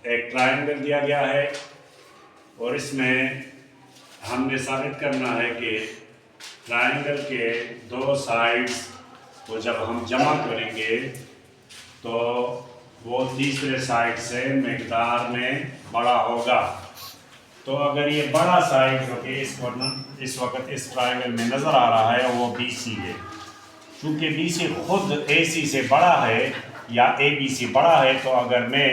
एक ट्रायंगल दिया गया है और इसमें हमने साबित करना है कि ट्रायंगल के दो साइड्स को जब हम जमा करेंगे तो वो तीसरे साइड से मिकदार में बड़ा होगा। तो अगर ये बड़ा साइड जो कि इस वक्त इस ट्रायंगल में नज़र आ रहा है वो BC है, चूँकि BC खुद AC से बड़ा है या ABC बड़ा है, तो अगर मैं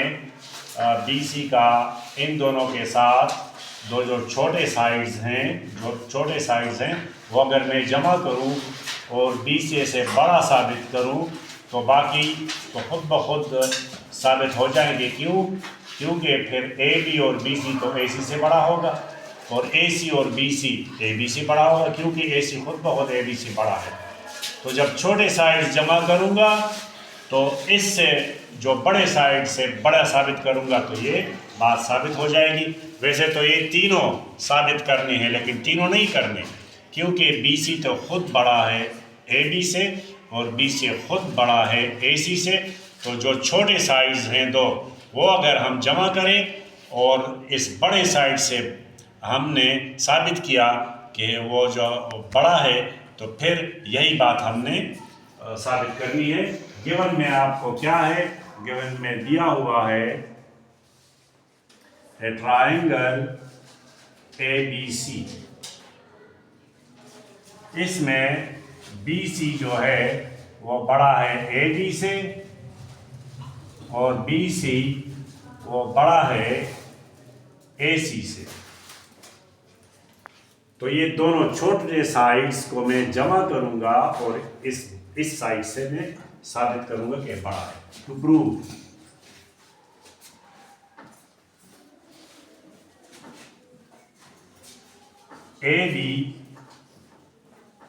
BC का इन दोनों के साथ जो छोटे साइड्स हैं वो अगर मैं जमा करूं और BC से बड़ा साबित करूं तो बाकी तो खुद ब खुद साबित हो जाएंगे। क्योंकि फिर AB और BC तो AC से बड़ा होगा और AC और BC AB से बड़ा होगा, क्योंकि AC खुद ब खुद AB से बड़ा है। तो जब छोटे साइड जमा करूंगा तो इससे जो बड़े साइड से बड़ा साबित करूंगा तो ये बात साबित हो जाएगी। वैसे तो ये तीनों साबित करने हैं, लेकिन तीनों नहीं करने, क्योंकि BC तो खुद बड़ा है AB से और BC खुद बड़ा है AC से। तो जो छोटे साइड्स हैं दो, वो अगर हम जमा करें और इस बड़े साइड से हमने साबित किया कि वो जो बड़ा है, तो फिर यही बात हमने साबित करनी है। गिवन में आपको क्या है, गिवन में दिया हुआ है ए ट्रायंगल ABC। इसमें BC जो है वो बड़ा है AB से और BC वो बड़ा है AC से। तो ये दोनों छोटे साइड्स को मैं जमा करूंगा और इस साइड से मैं साबित करूंगा कि बड़ा है। To prove AB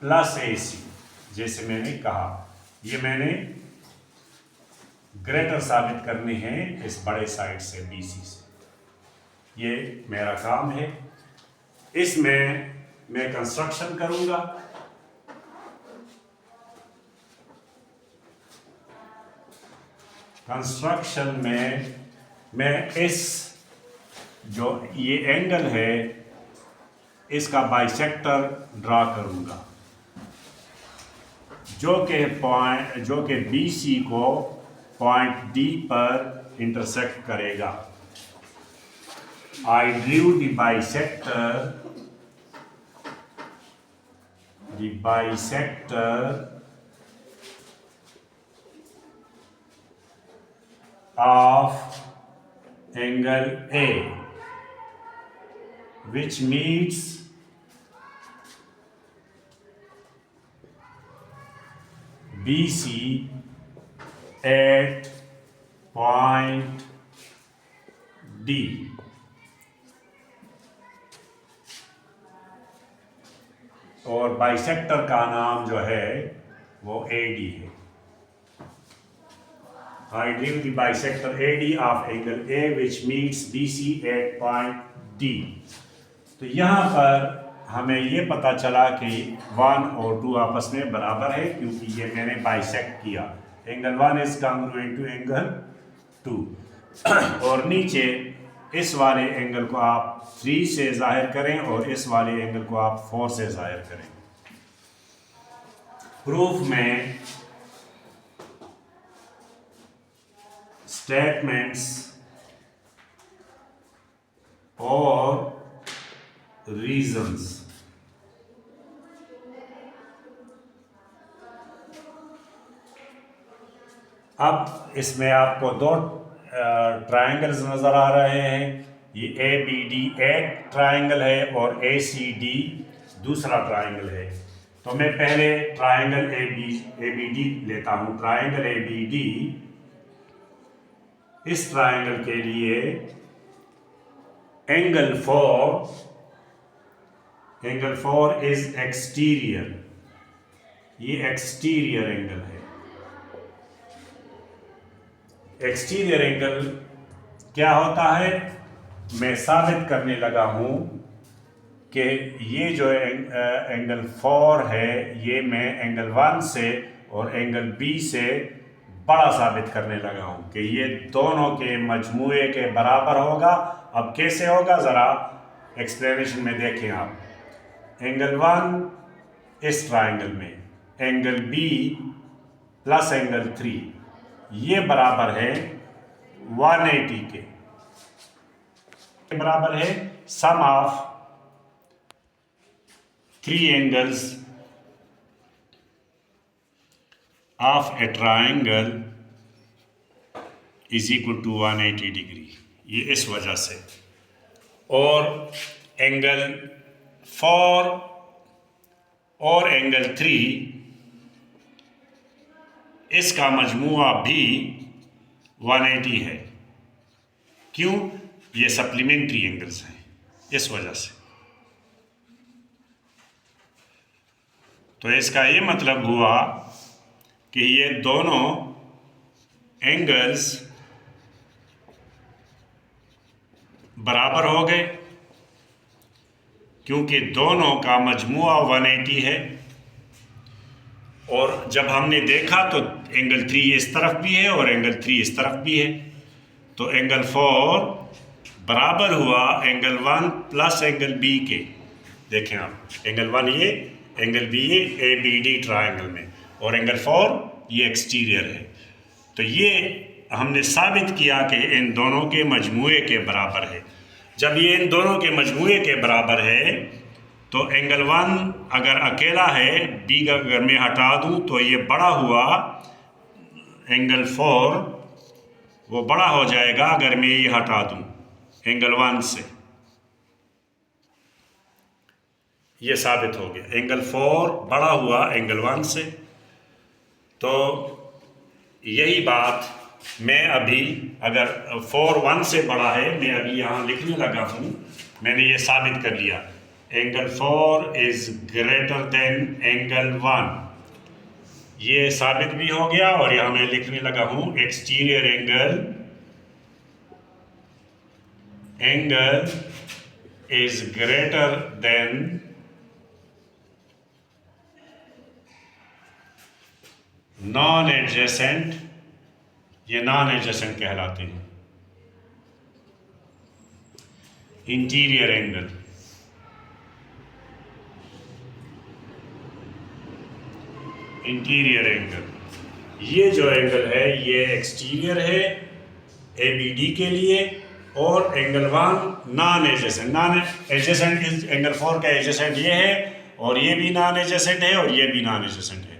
plus AC, जैसे मैंने कहा, ये मैंने ग्रेटर साबित करने हैं इस बड़े साइड से BC से। ये मेरा काम है। इसमें मैं कंस्ट्रक्शन करूंगा। कंस्ट्रक्शन में मैं इस जो ये एंगल है इसका बाइसेक्टर ड्रा करूंगा, जो कि BC को पॉइंट D पर इंटरसेक्ट करेगा। I drew the bisector of angle A, which meets BC at point D। और बाइसेक्टर का नाम जो है वो AD है। I drew the bisector AD of angle A which meets BC at point D। तो यहाँ पर हमें ये पता चला कि 1 और 2 आपस में बराबर है, क्योंकि ये मैंने बाइसेक्ट किया। Angle 1 is congruent to angle 2। और नीचे इस वाले एंगल को आप 3 से जाहिर करें और इस वाले एंगल को आप 4 से जाहिर करें। प्रूफ में स्टेटमेंट्स और रीजंस। अब इसमें आपको दो ट्रायंगल्स नज़र आ रहे हैं। ये ABD एक ट्रायंगल है और ACD दूसरा ट्रायंगल है। तो मैं पहले ट्रायंगल ABD लेता हूँ। ट्रायंगल ABD, इस ट्रायंगल के लिए एंगल 4 इज एक्सटीरियर। ये एक्सटीरियर एंगल है। एक्सटीरियर एंगल क्या होता है, मैं साबित करने लगा हूं कि ये जो एंगल 4 है ये मैं एंगल 1 से और एंगल B से बड़ा साबित करने लगा हूँ कि ये दोनों के मजमूए के बराबर होगा। अब कैसे होगा ज़रा एक्सप्लेनेशन में देखें आप। एंगल 1 इस ट्राइंगल में, एंगल बी प्लस एंगल 3 ये बराबर है 180 के बराबर है sum of 3 angles of a triangle is equal to 180 degree. ये इस वजह से। और एंगल 4 और एंगल 3 इसका मजमूआ भी 180 है। क्यों? ये सप्लीमेंट्री एंगल्स हैं, इस वजह से। तो इसका ये मतलब हुआ कि ये दोनों एंगल्स बराबर हो गए, क्योंकि दोनों का मजमूआ 180 है। और जब हमने देखा तो एंगल 3 इस तरफ भी है और एंगल 3 इस तरफ भी है, तो एंगल 4 बराबर हुआ एंगल 1 प्लस एंगल बी के। देखें आप, एंगल 1 ये, एंगल बी ये, ए बी डी ट्राइंगल में, और एंगल 4 ये एक्सटीरियर है। तो ये हमने साबित किया कि इन दोनों के मजमूए के बराबर है। जब ये इन दोनों के मजमूए के बराबर है तो एंगल 1 अगर अकेला है, बी अगर मैं हटा दूं तो ये बड़ा हुआ एंगल 4, वो बड़ा हो जाएगा अगर मैं ये हटा दूं एंगल 1 से। ये साबित हो गया, एंगल 4 बड़ा हुआ एंगल 1 से। तो यही बात मैं अभी, अगर 4 1 से बड़ा है, मैं अभी यहाँ लिखने लगा हूँ, मैंने ये साबित कर लिया angle 4 is greater then angle 1। ये साबित भी हो गया। और यहाँ मैं लिखने लगा हूँ exterior angle is greater then non adjacent, ये नॉन एडजेसेंट कहलाते हैं, इंटीरियर एंगल। इंटीरियर एंगल, ये जो एंगल है ये एक्सटीरियर है ए बी डी के लिए, और angle 1 non adjacent. Non adjacent angle 4 का एडजेसेंट ये है, और ये भी नॉन एडजेसेंट है, और ये भी नॉन एडजेसेंट है,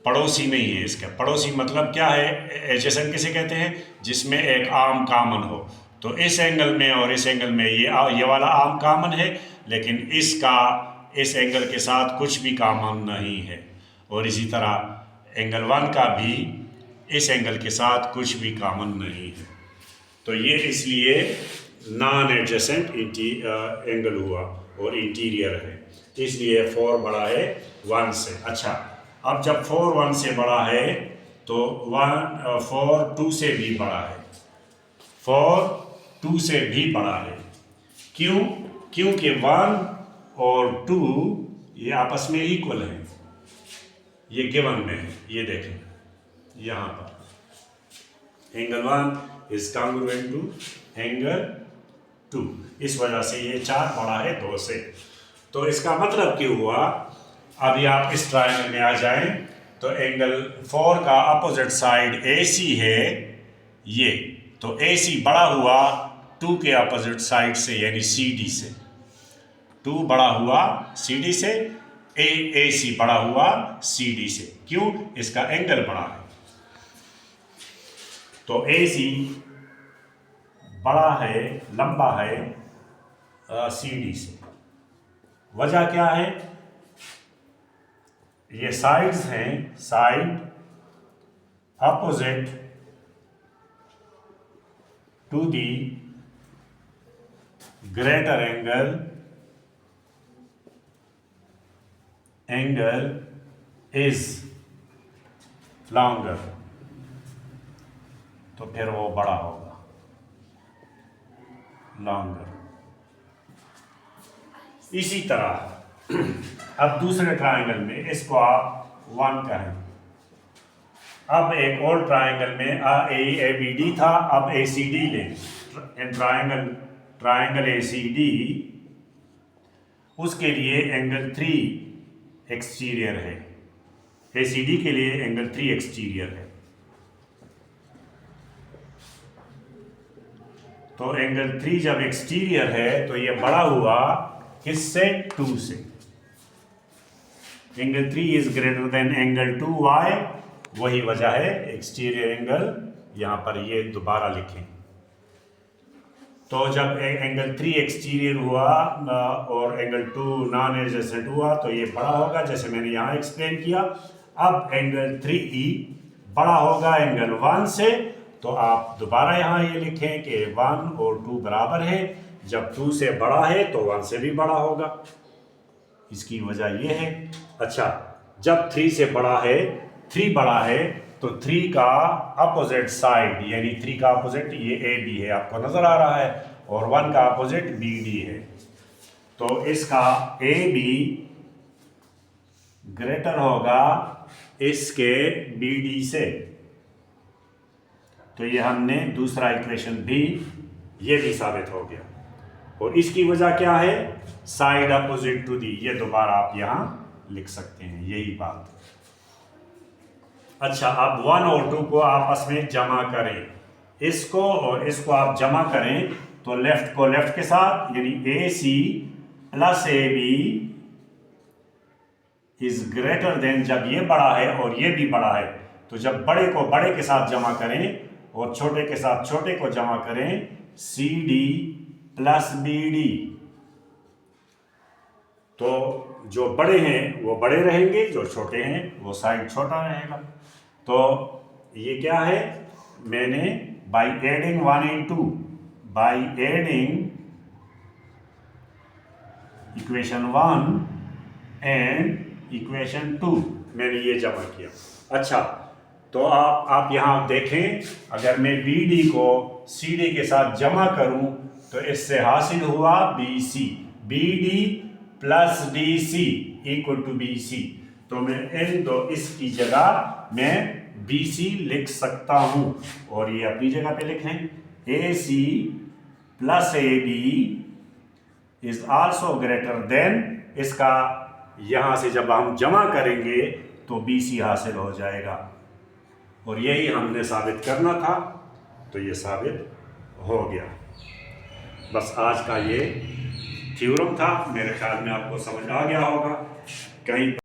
पड़ोसी नहीं है इसका। पड़ोसी मतलब क्या है? एडजेसेंट किसे कहते हैं? जिसमें एक आर्म कॉमन हो। तो इस एंगल में और इस एंगल में ये वाला आर्म कॉमन है, लेकिन इसका इस एंगल के साथ कुछ भी कॉमन नहीं है। और इसी तरह एंगल 1 का भी इस एंगल के साथ कुछ भी कॉमन नहीं है। तो ये इसलिए नॉन एडजेसेंट एंगल हुआ और इंटीरियर है, इसलिए 4 बड़ा है 1 से। अच्छा, अब जब 4 1 से बड़ा है तो 4 2 से भी बड़ा है, 4 2 से भी बड़ा है। क्यों? क्योंकि 1 और 2 ये आपस में इक्वल हैं, ये गिवन में है। ये देखें यहाँ पर angle 1 is congruent to angle 2, इस वजह से ये 4 बड़ा है 2 से। तो इसका मतलब क्या हुआ? अभी आप इस ट्रायंगल में आ जाएं तो एंगल 4 का अपोजिट साइड AC है ये, तो AC बड़ा हुआ 2 के अपोजिट साइड से, यानी CD से। 2 बड़ा हुआ CD से, AC बड़ा हुआ CD से। क्यों? इसका एंगल बड़ा है। तो AC बड़ा है, लंबा है CD से। वजह क्या है? ये साइड्स हैं, side opposite to the greater angle is longer, तो फिर वो बड़ा होगा, लॉन्गर। इसी तरह अब दूसरे ट्रायंगल में इसको आप 1 कहें। अब एक और ट्राइंगल में ए बी डी था, अब ए सी डी लें। ट्राइंगल ए सी डी, उसके लिए एंगल 3 एक्सटीरियर है। ए सी डी के लिए एंगल 3 एक्सटीरियर है। तो एंगल 3 जब एक्सटीरियर है तो ये बड़ा हुआ किससे? 2 से। Angle 3 is greater then angle 2y, वही वजह है एक्सटीरियर एंगल यहां पर ये दोबारा लिखें। तो जब एंगल 3 एक्सटीरियर हुआ और एंगल 2 नॉन एडजेसेंट हुआ तो ये बड़ा होगा, जैसे मैंने यहाँ एक्सप्लेन किया। अब एंगल 3E बड़ा होगा एंगल 1 से, तो आप दोबारा यहाँ ये लिखें कि 1 और 2 बराबर है। जब 2 से बड़ा है तो 1 से भी बड़ा होगा, इसकी वजह ये है। अच्छा, जब 3 से बड़ा है, 3 बड़ा है, तो 3 का अपोजिट साइड यानी 3 का अपोजिट ये ए बी है, आपको नजर आ रहा है, और 1 का अपोजिट बी डी है। तो इसका ए बी ग्रेटर होगा इसके बी डी से। तो ये हमने दूसरा इक्वेशन भी, ये भी साबित हो गया। और इसकी वजह क्या है? साइड अपोजिट टू दी, ये दोबारा आप यहां लिख सकते हैं, यही बात। अच्छा, अब 1 और 2 को आपस में जमा करें। इसको और इसको आप जमा करें तो लेफ्ट को लेफ्ट के साथ, यानी A C plus A B is greater than, जब ये बड़ा है और ये भी बड़ा है, तो जब बड़े को बड़े के साथ जमा करें और छोटे के साथ छोटे को जमा करें, C D plus B D, तो जो बड़े हैं वो बड़े रहेंगे, जो छोटे हैं वो साइड छोटा रहेगा। तो ये क्या है? मैंने by adding 1 and 2, by adding equation 1 and equation 2 मैंने ये जमा किया। अच्छा, तो आप यहाँ देखें, अगर मैं बी डी को सी डी के साथ जमा करूं तो इससे हासिल हुआ B C, B D plus D C equal to B C. तो मैं इन दो, इसकी जगह मैं बी सी लिख सकता हूं, और ये अपनी जगह पे लिखें, A C plus A B is also greater than, इसका यहां से जब हम जमा करेंगे तो बी सी हासिल हो जाएगा। और यही हमने साबित करना था, तो ये साबित हो गया। बस आज का ये थ्योरम था, मेरे ख्याल में आपको समझ आ गया होगा। कहीं